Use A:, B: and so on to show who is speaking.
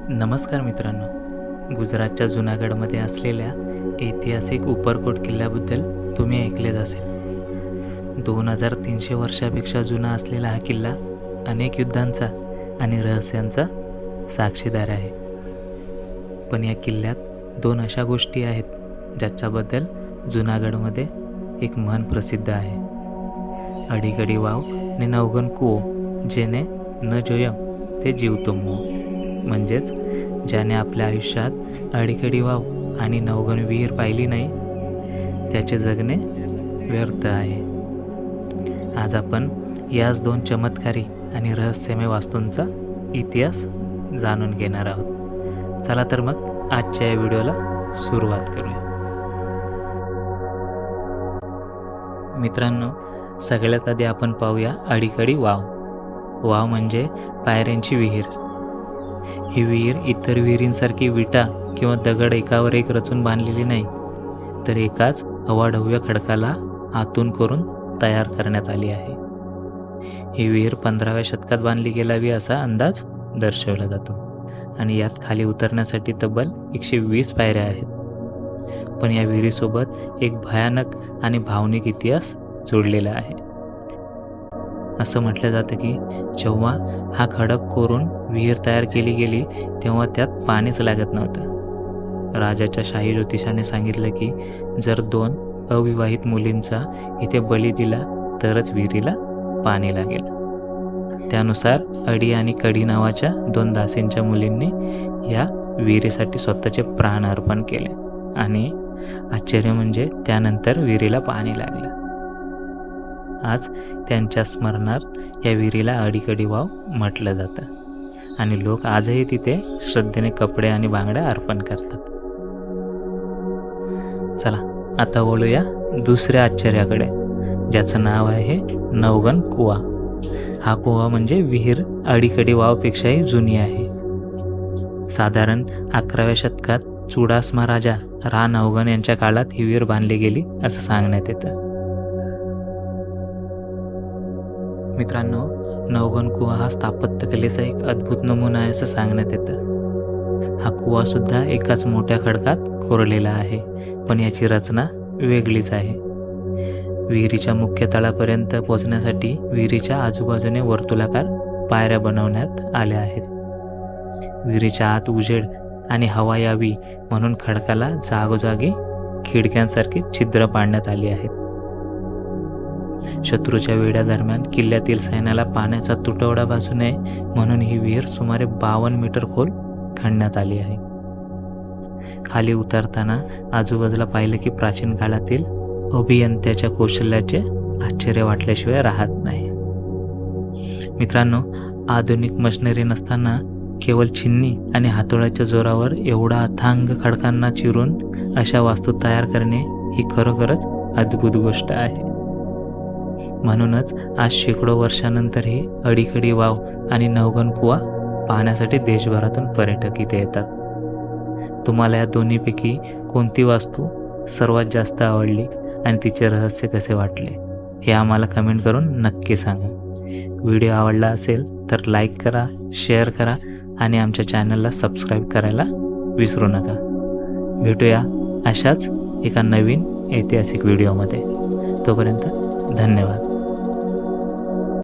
A: नमस्कार मित्रांनो, गुजरातच्या जुनागडमध्ये असलेल्या ऐतिहासिक उपरकोट किल्ल्याबद्दल तुम्ही ऐकलेच असेल। 2300 वर्षापेक्षा जुना असलेला हा किल्ला अनेक युद्धांचा आणि रहस्यांचा साक्षीदार आहे। पण या किल्ल्यात दोन अशा गोष्टी आहेत ज्याच्याबद्दल जुनागडमध्ये एक म्हण प्रसिद्ध आहे। अडीकडी वाव ने नवगण कुओ, जेने न जोयम ते जीवतो मोह। म्हणजेच ज्याने आपल्या आयुष्यात अडीकडी वाव आणि नवगण विहीर पाहिली नाही त्याचे जगणे व्यर्थ आहे। आज आपण याच दोन चमत्कारी आणि रहस्यमय वास्तूंचा इतिहास जाणून घेणार आहोत। चला तर मग आजच्या या व्हिडिओला सुरुवात करूया। मित्रांनो, सगळ्यात आधी आपण पाहूया अडीकडी वाव। वाव म्हणजे पायऱ्यांची विहीर। ही विहीर इतर विहिरींसारखी विटा किंवा दगड एकावर एक रचून बांधलेली नाही, तर एकाच अवाढव्य खडकाला आतून करून तयार करण्यात आली आहे। ही विहीर 15व्या शतकात बांधली गेलावी असा अंदाज दर्शवला जातो आणि यात खाली उतरण्यासाठी तब्बल 120 पायऱ्या आहेत। पण या विहिरीसोबत एक भयानक आणि भावनिक इतिहास जोडलेला आहे। असं म्हटलं जातं की जेव्हा हा खडक कोरून विहीर तयार केली गेली तेव्हा त्यात पाणीच लागत नव्हतं। राजाच्या शाही ज्योतिषाने सांगितलं की जर 2 अविवाहित मुलींचा इथे बळी दिला तरच विहिरीला पाणी लागेल। त्यानुसार अडी आणि कडी नावाच्या 2 दासींच्या मुलींनी या विहिरीसाठी स्वतःचे प्राण अर्पण केले आणि आश्चर्य म्हणजे त्यानंतर विहिरीला पाणी लागलं। आज त्यांच्या स्मरणार्थ या विहिरीला अडीकडी वाव म्हटलं जातं आणि लोक आजही तिथे श्रद्धेने कपडे आणि बांगड्या अर्पण करतात। चला आता वळूया दुसऱ्या आश्चर्याकडे, ज्याचं नाव आहे नवगण कुवा। हा कुवा म्हणजे विहीर अडीकडी वावपेक्षाही जुनी आहे। साधारण 11व्या शतकात चुडासमा राजा रा नवगण यांच्या काळात ही विहीर बांधली गेली असं सांगण्यात येतं। मित्रांनो, नवगण कुवा हा स्थापत्यकलेचा एक अद्भुत नमुना आहे असं सांगण्यात येतं। हा कुवा सुद्धा एकाच मोठ्या खडकात कोरलेला आहे, पण याची रचना वेगळीच आहे। विहिरीच्या मुख्य तळापर्यंत पोहोचण्यासाठी विहिरीच्या आजूबाजूने वर्तुळाकार पायऱ्या बनवण्यात आल्या आहेत। विहिरीच्या आत उजेड आणि हवा यावी म्हणून खडकाला जागोजागी खिडक्यांसारखी छिद्र पाडण्यात आली आहेत। शत्रूच्या वेढ्यादरम्यान किल्ल्यातील सैन्याला पाण्याचा तुटवडा भासू नये म्हणून ही विहीर सुमारे 52 मीटर खोल खणण्यात आली आहे। खाली उतरताना आजूबाजूला पाहिलं की प्राचीन काळातील अभियंत्याच्या कौशल्याचे आश्चर्य वाटल्याशिवाय राहत नाही। मित्रांनो, आधुनिक मशिनरी नसताना केवळ छिन्नी आणि हातोड्याच्या जोरावर एवढा अथांग खडकांना चिरून अशा वास्तू तयार करणे ही खरोखरच अद्भुत गोष्ट आहे। म्हणूनच आज शेकडो वर्षानंतरही अडीकडी वाव आणि नवगण कुवा पाहण्यासाठी देशभरातून पर्यटक इथे येतात। तुम्हाला या दोन्हीपैकी कोणती वास्तू सर्वात जास्त आवडली आणि तिचे रहस्य कसे वाटले हे आम्हाला कमेंट करून नक्की सांगा। व्हिडिओ आवडला असेल तर लाईक करा, शेअर करा आणि आमच्या चॅनलला सबस्क्राईब करायला विसरू नका। भेटूया अशाच एका नवीन ऐतिहासिक व्हिडिओमध्ये। तोपर्यंत धन्यवाद।